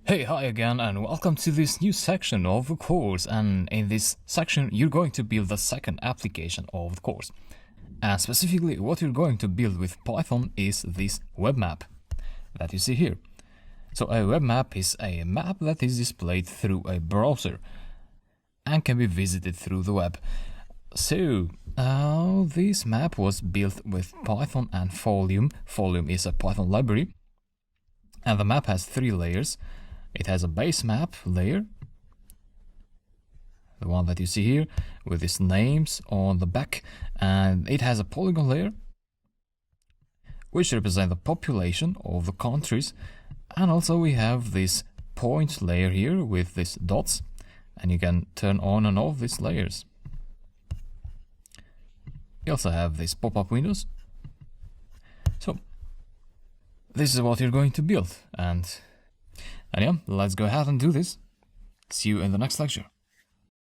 Hey, hi again, and welcome to this new section of the course. And in this section, you're going to build the second application of the course. And specifically, what you're going to build with Python is this web map that you see here. So a web map is a map that is displayed through a browser and can be visited through the web. So this map was built with Python and Folium. Folium is a Python library, and the map has 3 layers. It has a base map layer, the one that you see here, with its names on the back, and it has a polygon layer, which represents the population of the countries, and also we have this point layer here with these dots, and you can turn on and off these layers. You also have these pop-up windows. So this is what you're going to build, and yeah, let's go ahead and do this. See you in the next lecture.